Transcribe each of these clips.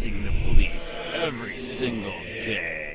harassing the police every single day.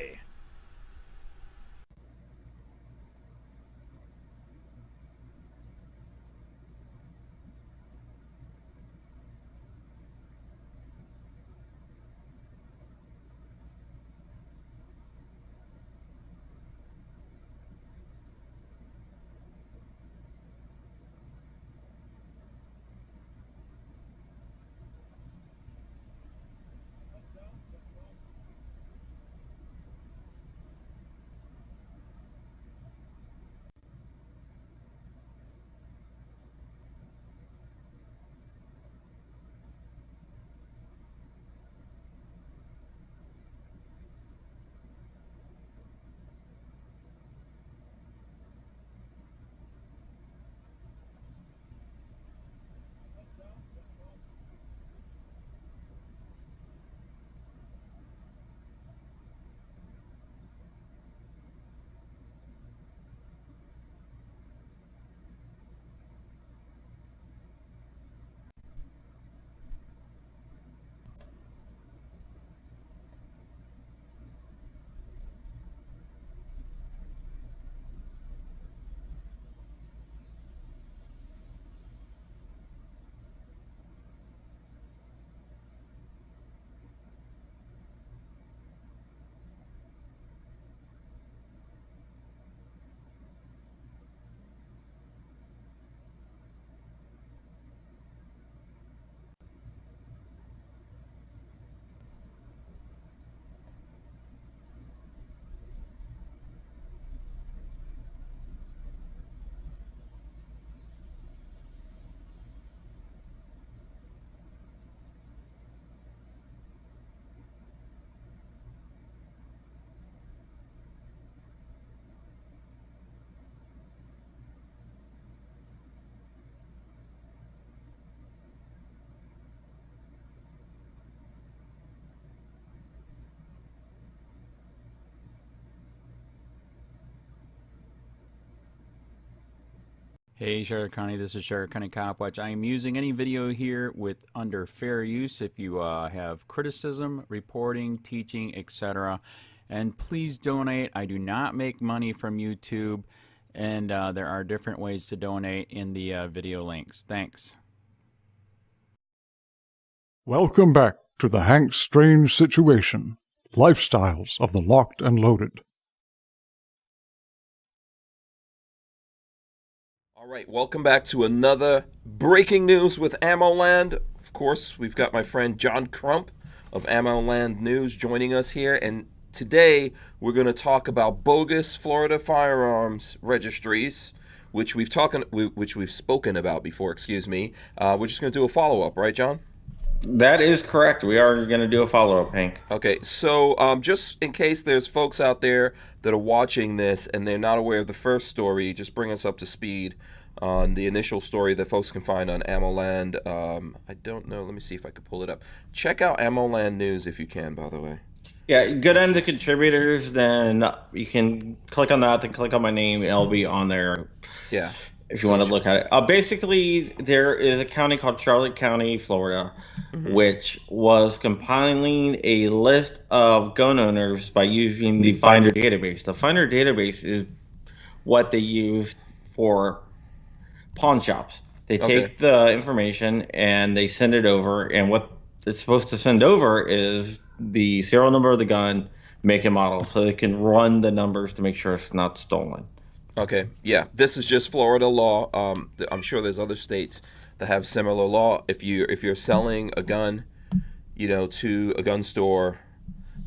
Hey Sheriff County, this is Sheriff County Copwatch. I am using any video here with under fair use if you have criticism, reporting, teaching, etc. And please donate. I do not make money from YouTube, and there are different ways to donate in the video links. Thanks. Welcome back to the Hank Strange Situation, Lifestyles of the Locked and Loaded. All right, welcome back to another breaking news with Ammo Land. Of course, we've got my friend John Crump of Ammo Land News joining us here, and today we're going to talk about bogus Florida firearms registries, which we've spoken about before. Excuse me. We're just going to do a follow-up, right, John? That is correct. We are going to do a follow-up, Hank. Okay, so just in case there's folks out there that are watching this and they're not aware of the first story, just bring us up to speed on the initial story that folks can find on Ammo Land. I don't know. Let me see if I can pull it up. Check out Ammo Land News if you can, by the way. Yeah, go down to contributors, then you can click on that, then click on my name, and it'll be on there. Yeah. If you want to look at it. Basically, there is a county called Charlotte County, Florida, which was compiling a list of gun owners by using the Finder database. The Finder database is what they use for pawn shops. They take the information and they send it over, and what it's supposed to send over is the serial number of the gun, make and model, so they can run the numbers to make sure it's not stolen. Okay, yeah, this is just Florida law. I'm sure there's other states that have similar law. If you're selling a gun, to a gun store,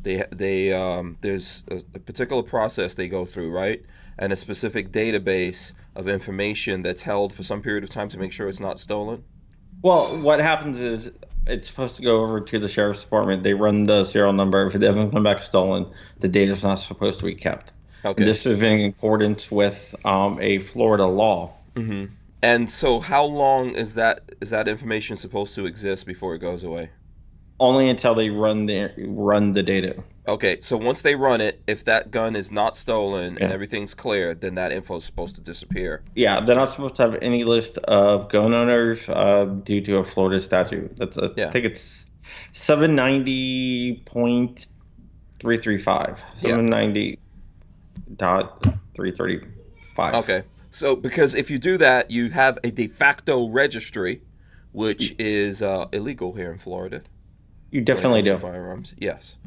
there's a particular process they go through, right? And a specific database of information that's held for some period of time to make sure it's not stolen. Well, what happens is it's supposed to go over to the sheriff's department. They run the serial number. If it doesn't come back stolen, the data's not supposed to be kept. Okay. This is in accordance with a Florida law. Mm-hmm. And so how long is that information supposed to exist before it goes away? Only until they run the data. Okay, so once they run it, if that gun is not stolen and everything's clear, then that info is supposed to disappear. Yeah, they're not supposed to have any list of gun owners due to a Florida statute. I think it's 790.335. Yeah. 790.335. Okay. So because if you do that, you have a de facto registry, which is illegal here in Florida. You When it definitely comes to do. firearms. Yes.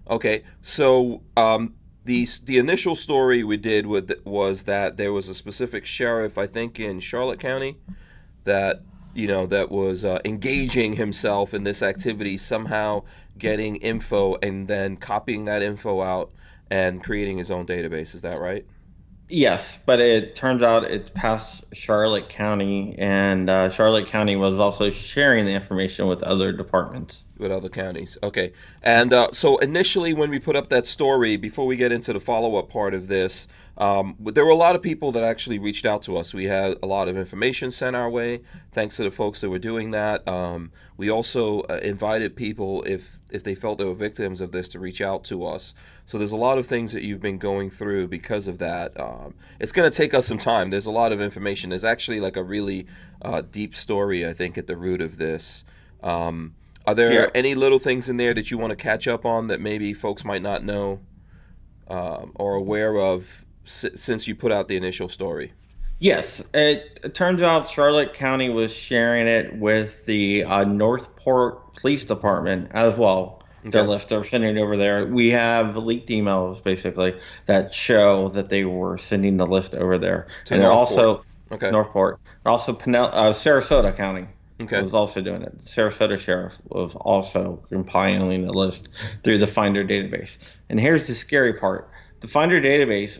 Okay. So the initial story we did was that there was a specific sheriff, I think in Charlotte County, that that was engaging himself in this activity, somehow getting info and then copying that info out and creating his own database. Is that right? Yes, but it turns out it's past Charlotte County, and Charlotte County was also sharing the information with other departments. With other counties. Okay. And so initially when we put up that story, before we get into the follow-up part of this, there were a lot of people that actually reached out to us. We had a lot of information sent our way, thanks to the folks that were doing that. We also invited people, if they felt they were victims of this, to reach out to us. So there's a lot of things that you've been going through because of that. It's going to take us some time. There's a lot of information. There's actually like a really deep story, I think, at the root of this. Are there any little things in there that you want to catch up on that maybe folks might not know or aware of since you put out the initial story? Yes, it turns out Charlotte County was sharing it with the Northport Police Department as well. Their list, they're sending it over there. We have leaked emails basically that show that they were sending the list over there. To and Northport. also Northport, also Sarasota County. Okay. Was also doing it. Sarasota Sheriff was also compiling the list through the Finder database. And here's the scary part. The Finder database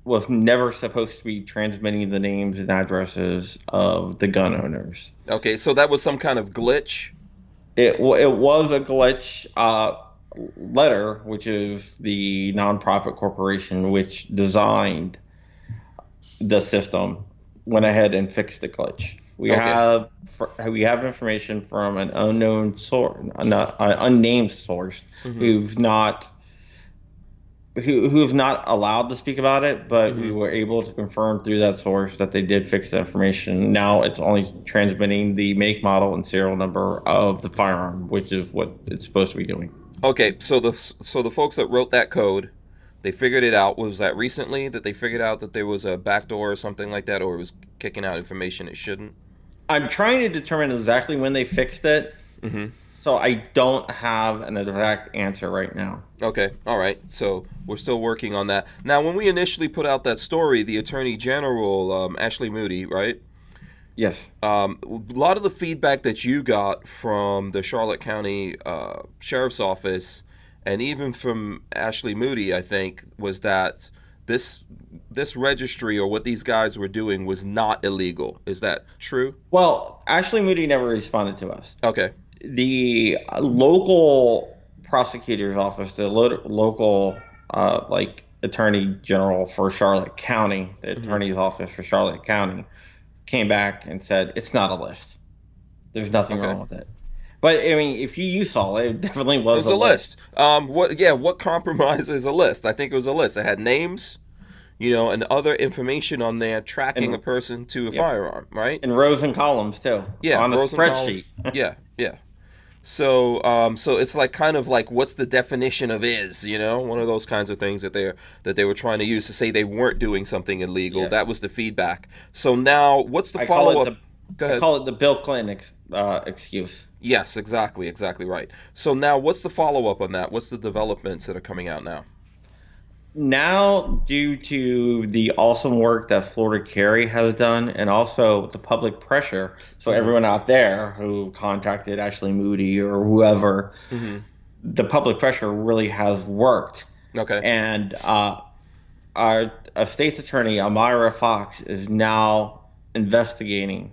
was never supposed to be transmitting the names and addresses of the gun owners. Okay, so that was some kind of glitch? It was a glitch. Letter, which is the nonprofit corporation which designed the system, went ahead and fixed the glitch. We have information from an unknown source, an unnamed source, who've not allowed to speak about it, but we were able to confirm through that source that they did fix the information. Now it's only transmitting the make, model, and serial number of the firearm, which is what it's supposed to be doing. Okay, so the folks that wrote that code, they figured it out. Was that recently that they figured out that there was a backdoor or something like that, or it was kicking out information it shouldn't? I'm trying to determine exactly when they fixed it, so I don't have an exact answer right now. Okay, all right. So we're still working on that. Now, when we initially put out that story, the Attorney General, Ashley Moody, right? Yes. A lot of the feedback that you got from the Charlotte County Sheriff's Office, and even from Ashley Moody, I think, was that this registry or what these guys were doing was not illegal. Is that true? Well, Ashley Moody never responded to us. Okay. The local prosecutor's office, the local attorney general for Charlotte County, the attorney's office for Charlotte County, came back and said it's not a list. There's nothing wrong with it. But I mean, if you saw it, it definitely was a list. What compromises a list? I think it was a list. It had names, and other information on there tracking a person to a firearm, right? And rows and columns too. Yeah, on a rows and spreadsheet. Yeah. So it's like kind of like what's the definition of is, one of those kinds of things that they were trying to use to say they weren't doing something illegal. Yeah. That was the feedback. So now what's the follow up? Go ahead. I call it the Bill Clinton excuse. Yes, exactly right. So now what's the follow up on that? What's the developments that are coming out now? Now, due to the awesome work that Florida Carry has done, and also the public pressure, so everyone out there who contacted Ashley Moody or whoever, the public pressure really has worked. Okay. And our state's attorney, Amira Fox, is now investigating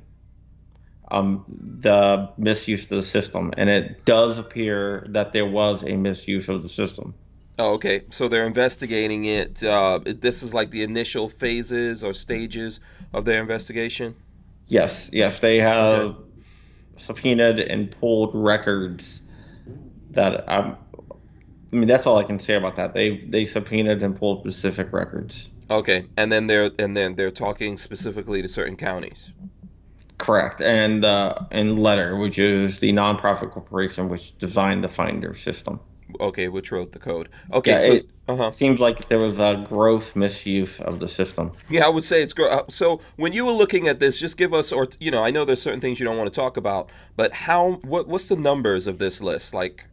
the misuse of the system, and it does appear that there was a misuse of the system. Oh, okay. So they're investigating it. This is like the initial phases or stages of their investigation? Yes. They have subpoenaed and pulled records that that's all I can say about that. They subpoenaed and pulled specific records. Okay. And then they're talking specifically to certain counties. Correct. And Letter, which is the nonprofit corporation which designed the Finder system. Okay, which wrote the code. Okay, Yeah, so it seems like there was a gross misuse of the system. yeah, I would say it's so. When you were looking at this, just give us, or I know there's certain things you don't want to talk about, but what's the numbers of this list? Like,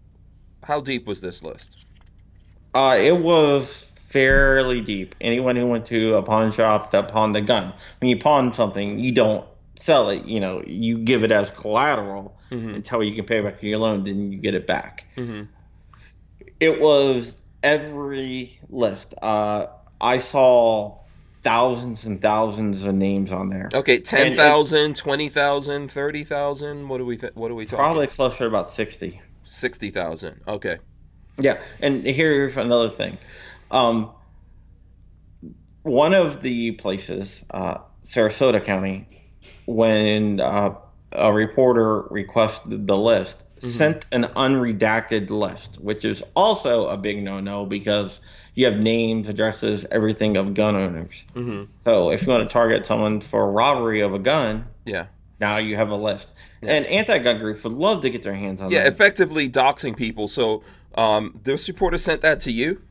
how deep was this list? It was fairly deep. Anyone who went to a pawn shop that pawned a gun, when you pawn something, you don't sell it. You give it as collateral until you can pay back your loan, then you get it back. It was every list. I saw thousands and thousands of names on there. Okay, 10,000, 20,000, 30,000. What are we talking? Probably closer to about 60. 60,000. Okay. Yeah, and here's another thing. One of the places, Sarasota County, when a reporter requested the list, sent an unredacted list, which is also a big no-no because you have names, addresses, everything of gun owners. So if you want to target someone for robbery of a gun, now you have a list. And anti-gun groups would love to get their hands on that. Yeah, effectively doxing people. So this reporter sent that to you?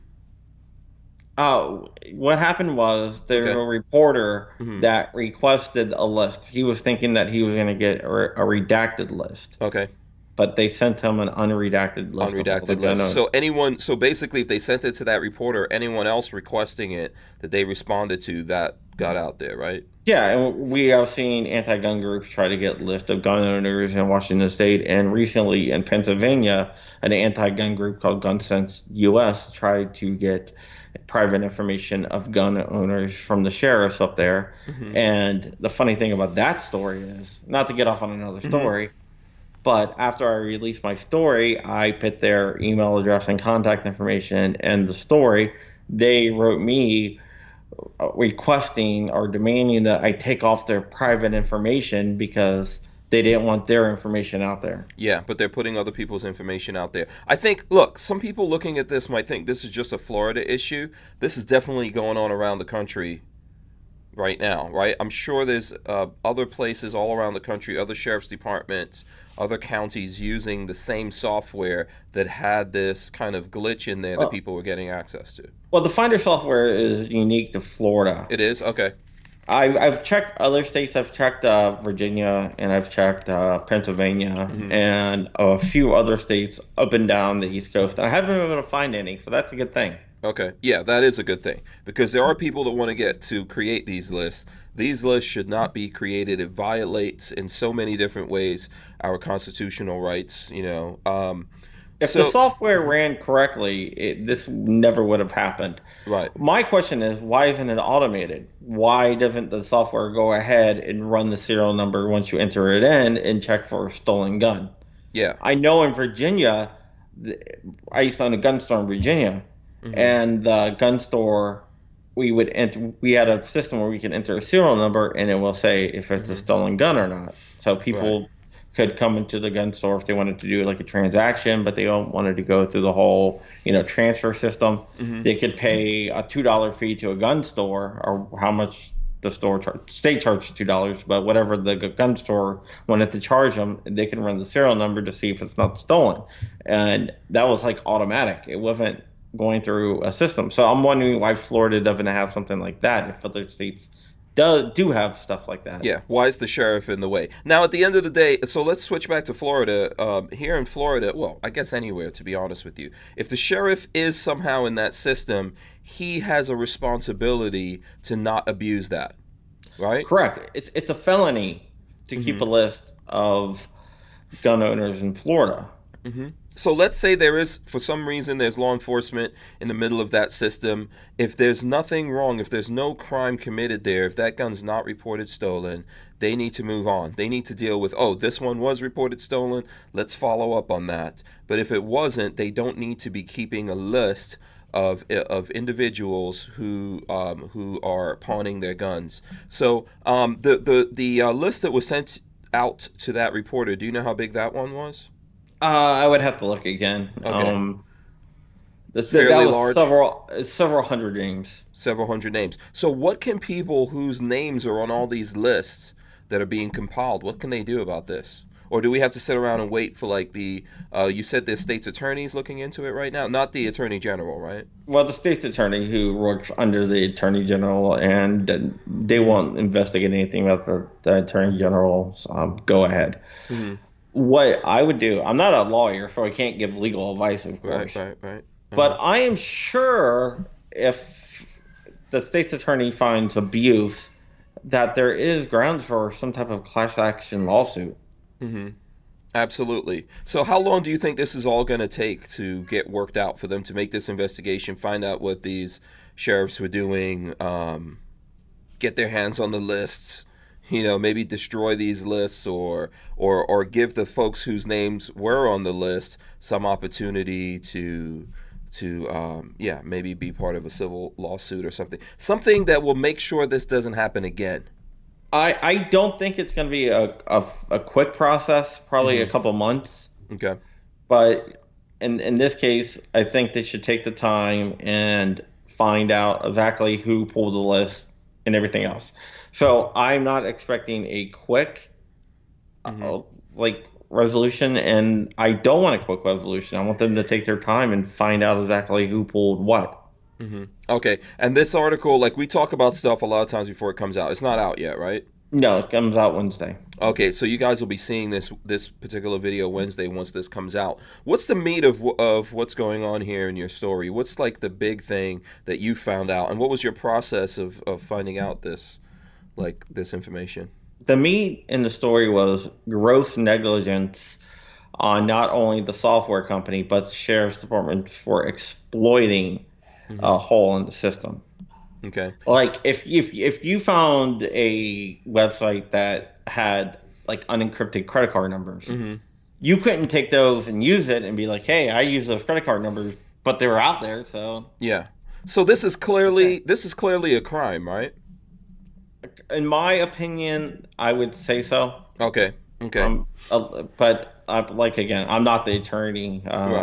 What happened was there's a reporter that requested a list. He was thinking that he was going to get a redacted list. Okay. But they sent him an unredacted list. Unredacted list. So basically, if they sent it to that reporter, anyone else requesting it that they responded to, that got out there, right? Yeah, and we have seen anti-gun groups try to get list of gun owners in Washington State, and recently in Pennsylvania, an anti-gun group called Gun Sense US tried to get private information of gun owners from the sheriffs up there. And the funny thing about that story is, not to get off on another story, but after I released my story, I put their email address and contact information and the story. They wrote me requesting or demanding that I take off their private information because they didn't want their information out there. Yeah, but they're putting other people's information out there. I think, look, some people looking at this might think this is just a Florida issue. This is definitely going on around the country right now, right? I'm sure there's other places all around the country, other sheriff's departments, other counties using the same software that had this kind of glitch in there that people were getting access to. Well, the Finder software is unique to Florida. It is? Okay. I've checked other states. I've checked Virginia, and I've checked Pennsylvania, and a few other states up and down the East Coast. I haven't been able to find any, so that's a good thing. Okay. Yeah, that is a good thing because there are people that want to get to create these lists. These lists should not be created. It violates in so many different ways our constitutional rights, If the software ran correctly, this never would have happened. Right. My question is, why isn't it automated? Why doesn't the software go ahead and run the serial number once you enter it in and check for a stolen gun? Yeah. I know in Virginia, I used to own a gun store in Virginia, and the gun store, we had a system where we could enter a serial number and it will say if it's a stolen gun or not. So people could come into the gun store if they wanted to do like a transaction, but they wanted to go through the whole, transfer system. They could pay a $2 fee to a gun store, or how much the state charged $2, but whatever the gun store wanted to charge them, they can run the serial number to see if it's not stolen. And that was like automatic. It wasn't going through a system. So I'm wondering why Florida doesn't have something like that if other states do have stuff like that. Yeah, why is the sheriff in the way? Now, at the end of the day, so let's switch back to Florida. Here in Florida, well, I guess anywhere, to be honest with you, if the sheriff is somehow in that system, he has a responsibility to not abuse that, right? Correct. It's a felony to keep a list of gun owners in Florida. So let's say there is, for some reason, there's law enforcement in the middle of that system. If there's nothing wrong, if there's no crime committed there, if that gun's not reported stolen, they need to move on. They need to deal with, this one was reported stolen. Let's follow up on that. But if it wasn't, they don't need to be keeping a list of individuals who are pawning their guns. So the list that was sent out to that reporter, do you know how big that one was? I would have to look again. Okay. That was large. Several hundred names. Several hundred names. So what can people whose names are on all these lists that are being compiled. What can they do about this? Or do we have to sit around and wait for like you said the state's attorney's looking into it right now? Not the attorney general, right? Well, the state's attorney who works under the attorney general, and they won't investigate anything about the attorney general's go ahead. Mm-hmm. What I would do, I'm not a lawyer, so I can't give legal advice, of course. Right. But I am sure if the state's attorney finds abuse, that there is grounds for some type of class action lawsuit. Mm-hmm. Absolutely. So how long do you think this is all going to take to get worked out for them to make this investigation, find out what these sheriffs were doing, get their hands on the lists, maybe destroy these lists or give the folks whose names were on the list some opportunity to maybe be part of a civil lawsuit or something that will make sure this doesn't happen again? I don't think it's going to be a quick process, probably a couple months. Okay. But in this case, I think they should take the time and find out exactly who pulled the list and everything else. So I'm not expecting a quick resolution, and I don't want a quick resolution. I want them to take their time and find out exactly who pulled what. Mm-hmm. Okay, and this article, like we talk about stuff a lot of times before it comes out. It's not out yet, right? No, it comes out Wednesday. Okay, so you guys will be seeing this particular video Wednesday once this comes out. What's the meat of what's going on here in your story? What's like the big thing that you found out, and what was your process of finding out this information? The meat in the story was gross negligence on not only the software company but the sheriff's department for exploiting a hole in the system. Okay. Like if you found a website that had like unencrypted credit card numbers, you couldn't take those and use it and be like, hey, I use those credit card numbers, but they were out there, so yeah. So this is clearly a crime, right? In my opinion, I would say so. Okay. But again, I'm not the attorney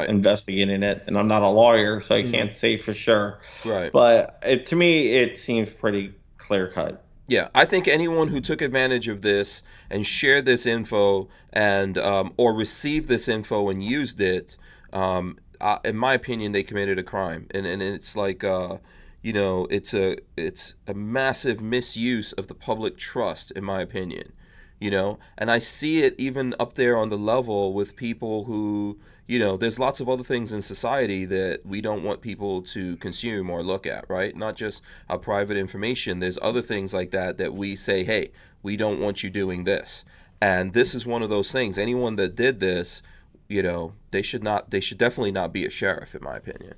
investigating it, and I'm not a lawyer, so I can't say for sure. Right. But to me, it seems pretty clear cut. Yeah, I think anyone who took advantage of this and shared this info and or received this info and used it, in my opinion, they committed a crime, and it's like it's a massive misuse of the public trust, in my opinion. And I see it even up there on the level with people who, there's lots of other things in society that we don't want people to consume or look at, right? Not just our private information. There's other things like that we say, hey, we don't want you doing this. And this is one of those things. Anyone that did this, they should definitely not be a sheriff, in my opinion.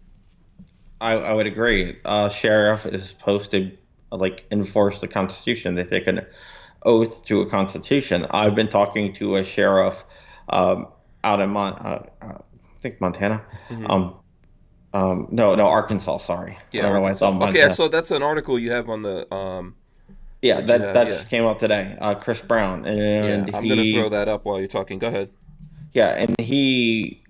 I would agree. Sheriff is supposed to enforce the Constitution. They take an oath to a Constitution. I've been talking to a sheriff out in I think Montana. No, Arkansas. Sorry. Yeah, I don't know why I thought Montana. Okay, so that's an article you have on the. That just came up today. Chris Brown, and I'm gonna throw that up while you're talking. Go ahead. Yeah, and he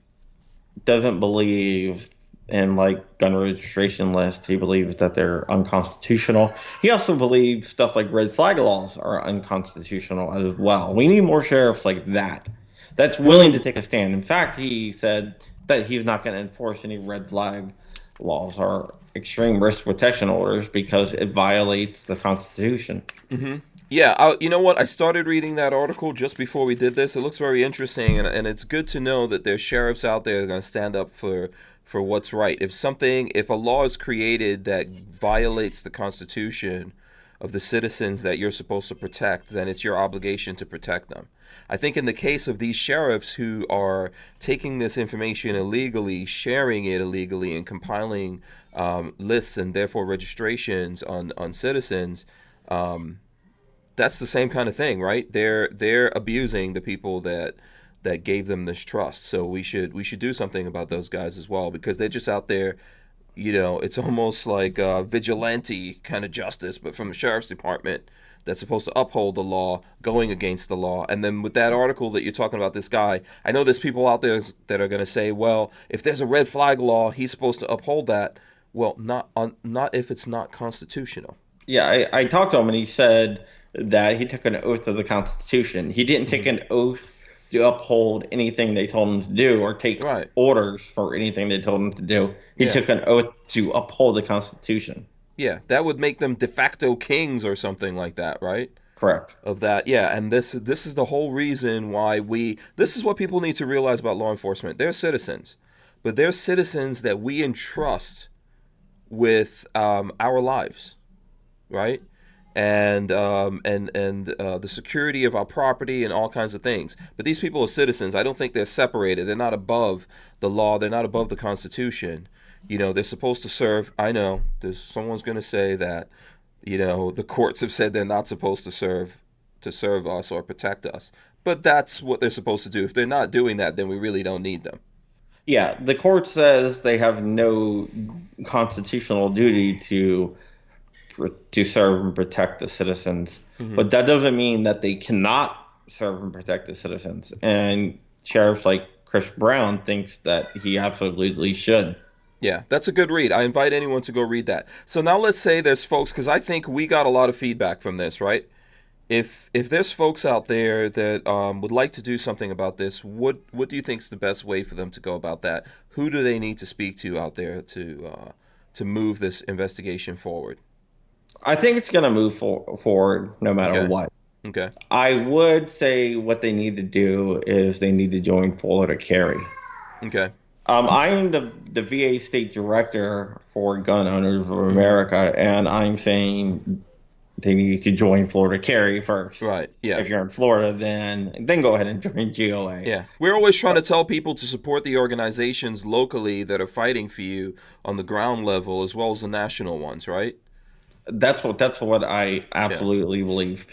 doesn't believe in gun registration lists. He believes that they're unconstitutional. He also believes stuff like red flag laws are unconstitutional as well. We need more sheriffs like that that's willing to take a stand. In fact, he said that he's not going to enforce any red flag laws or extreme risk protection orders because it violates the Constitution. Yeah, you know what? I started reading that article just before we did this. It looks very interesting, and it's good to know that there's sheriffs out there that are going to stand up for what's right. If a law is created that violates the Constitution of the citizens that you're supposed to protect, then it's your obligation to protect them. I think in the case of these sheriffs who are taking this information illegally, sharing it illegally, and compiling lists and therefore registrations on citizens, that's the same kind of thing, right? They're abusing the people that gave them this trust. So we should do something about those guys as well, because they're just out there. It's almost like vigilante kind of justice, but from the sheriff's department that's supposed to uphold the law, going against the law. And then with that article that you're talking about, this guy, I know there's people out there that are going to say, well, if there's a red flag law, he's supposed to uphold that. Well, not if it's not constitutional. Yeah, I talked to him, and he said that he took an oath to the Constitution. He didn't take Mm-hmm. an oath to uphold anything they told him to do or take Right. orders for anything they told him to do. He Yeah. took an oath to uphold the Constitution. Yeah, that would make them de facto kings or something like that, right? Correct. Of that, yeah. And this is the whole reason why this is what people need to realize about law enforcement. They're citizens, but they're citizens that we entrust with our lives, right? And the security of our property and all kinds of things. But these people are citizens. I don't think they're separated. They're not above the law. They're not above the Constitution. You know, they're supposed to serve. I know someone's going to say that, you know, the courts have said they're not supposed to serve us or protect us. But that's what they're supposed to do. If they're not doing that, then we really don't need them. Yeah, the court says they have no constitutional duty to serve and protect the citizens, but that doesn't mean that they cannot serve and protect the citizens. And sheriffs like Chris Brown thinks that he absolutely should. Yeah, that's a good read. I invite anyone to go read that. So now let's say there's folks, because I think we got a lot of feedback from this, right? If there's folks out there that would like to do something about this, what do you think is the best way for them to go about that? Who do they need to speak to out there to move this investigation forward? I think it's going to move forward no matter Okay. what. Okay. I would say what they need to do is they need to join Florida Carry. Okay. I'm the VA state director for Gun Owners of America, and I'm saying they need to join Florida Carry first. Right. Yeah. If you're in Florida, then go ahead and join GOA. Yeah. We're always trying to tell people to support the organizations locally that are fighting for you on the ground level as well as the national ones, right? That's what I absolutely believe.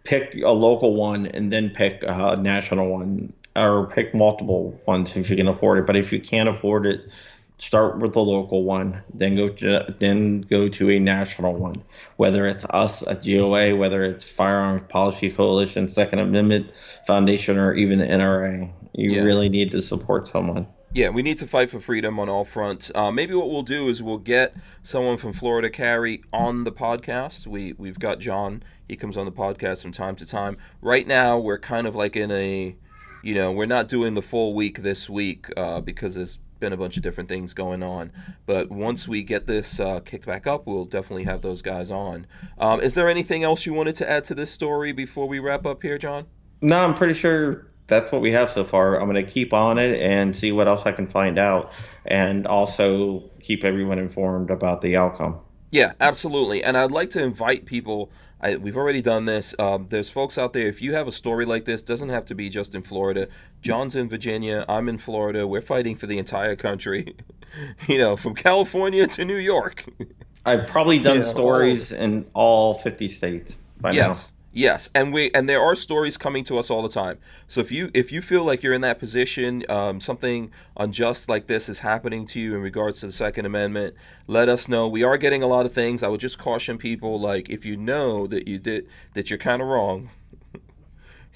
Pick a local one and then pick a national one, or pick multiple ones if you can afford it. But if you can't afford it, start with the local one, then go to a national one. Whether it's us at GOA, whether it's Firearms Policy Coalition, Second Amendment Foundation, or even the NRA, you really need to support someone. Yeah, we need to fight for freedom on all fronts. Maybe what we'll do is we'll get someone from Florida Carry on the podcast. We've got John. He comes on the podcast from time to time. Right now, we're kind of like in a, we're not doing the full week this week because there's been a bunch of different things going on. But once we get this kicked back up, we'll definitely have those guys on. Is there anything else you wanted to add to this story before we wrap up here, John? No, I'm pretty sure that's what we have so far. I'm going to keep on it and see what else I can find out, and also keep everyone informed about the outcome. Yeah, absolutely. And I'd like to invite people. We've already done this. There's folks out there. If you have a story like this, doesn't have to be just in Florida. John's in Virginia. I'm in Florida. We're fighting for the entire country. From California to New York. I've probably done stories in all 50 states by now. Yes, and there are stories coming to us all the time. So if you feel like you're in that position, something unjust like this is happening to you in regards to the Second Amendment, let us know. We are getting a lot of things. I would just caution people, like, if you know that you're kind of wrong.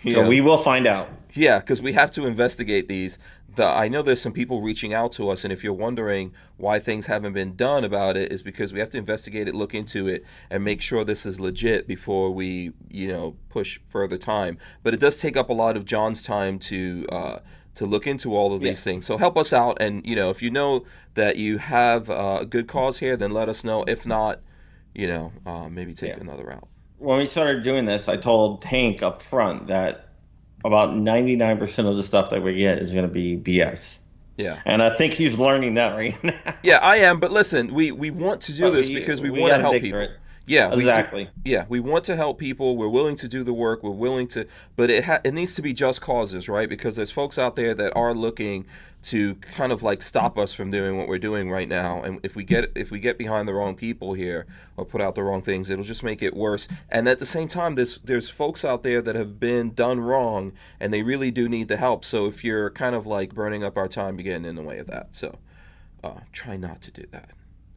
We will find out. Yeah, because we have to investigate these. I know there's some people reaching out to us, and if you're wondering why things haven't been done about it, is because we have to investigate it, look into it, and make sure this is legit before we, push further time. But it does take up a lot of John's time to look into all of these things. So help us out, and if you know that you have a good cause here, then let us know. If not, maybe take another route. When we started doing this, I told Hank up front that about 99% of the stuff that we get is going to be BS. Yeah. And I think he's learning that right now. Yeah, I am. But listen, we want to do this because we want to help people. Yeah, exactly. We want to help people. We're willing to do the work. We're willing to, but it needs to be just causes, right? Because there's folks out there that are looking to kind of like stop us from doing what we're doing right now. And if we get behind the wrong people here or put out the wrong things, it'll just make it worse. And at the same time, there's folks out there that have been done wrong, and they really do need the help. So if you're kind of like burning up our time, you're getting in the way of that. So try not to do that,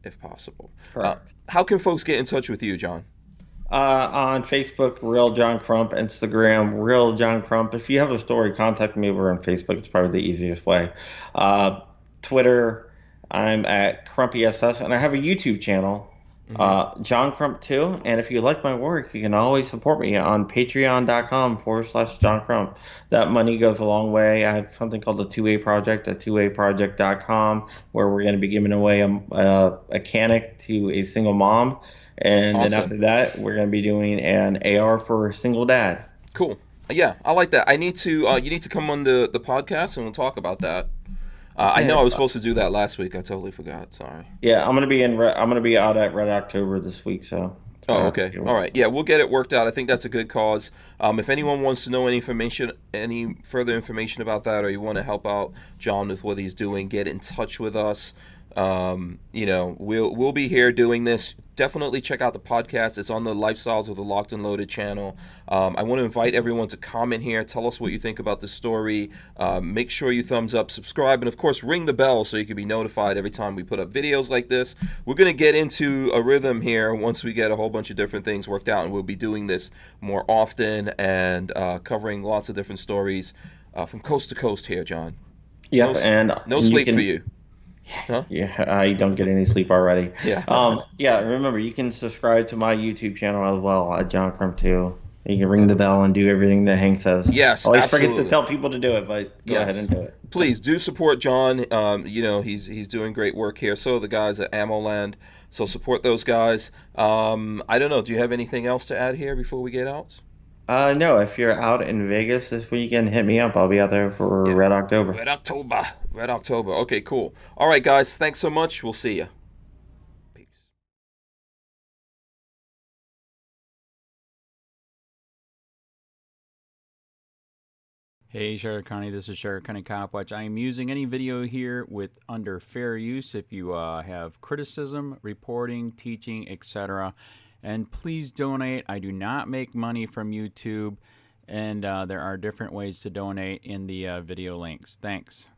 if possible. Correct. How can folks get in touch with you, John? On Facebook, Real John Crump. Instagram, Real John Crump. If you have a story, contact me over on Facebook. It's probably the easiest way. Twitter, I'm at CrumpySS, and I have a YouTube channel John Crump too. And if you like my work, you can always support me on patreon.com/John Crump. That money goes a long way. I have something called the 2A Project at 2aproject.com, where we're going to be giving away a Kenneth to a single mom. And then after Awesome. that, we're going to be doing an AR for a single dad. Cool. Yeah, I like that. I need to. You need to come on the podcast, and we'll talk about that. I know I was supposed to do that last week. I totally forgot. Sorry. Yeah, I'm gonna be out at Red October this week, so. Oh, okay. All right. Yeah, we'll get it worked out. I think that's a good cause. If anyone wants to know any further information about that, or you want to help out John with what he's doing, get in touch with us. We'll be here doing this. Definitely check out the podcast. It's on the Lifestyles of the Locked and Loaded channel. I want to invite everyone to comment here. Tell us what you think about the story. Make sure you thumbs up, subscribe, and of course ring the bell so you can be notified every time we put up videos like this. We're going to get into a rhythm here once we get a whole bunch of different things worked out, and we'll be doing this more often and covering lots of different stories from coast to coast here, John. Yep, and no sleep for you. Huh? Yeah, you don't get any sleep already. Yeah. Yeah, remember, you can subscribe to my YouTube channel as well at John Crump too. You can ring the bell and do everything that Hank says. Yes, always absolutely. forget to tell people to do it, but go ahead and do it. Please do support John. He's doing great work here. So the guys at AmmoLand. So support those guys. I don't know. Do you have anything else to add here before we get out? No, if you're out in Vegas this weekend, hit me up. I'll be out there for Red October. Red October. Okay, cool. All right, guys. Thanks so much. We'll see you. Peace. Hey, Sheriff County, this is Sheriff County Copwatch. I am using any video here with under fair use if you have criticism, reporting, teaching, etc. And please donate. I do not make money from YouTube, and there are different ways to donate in the video links. Thanks.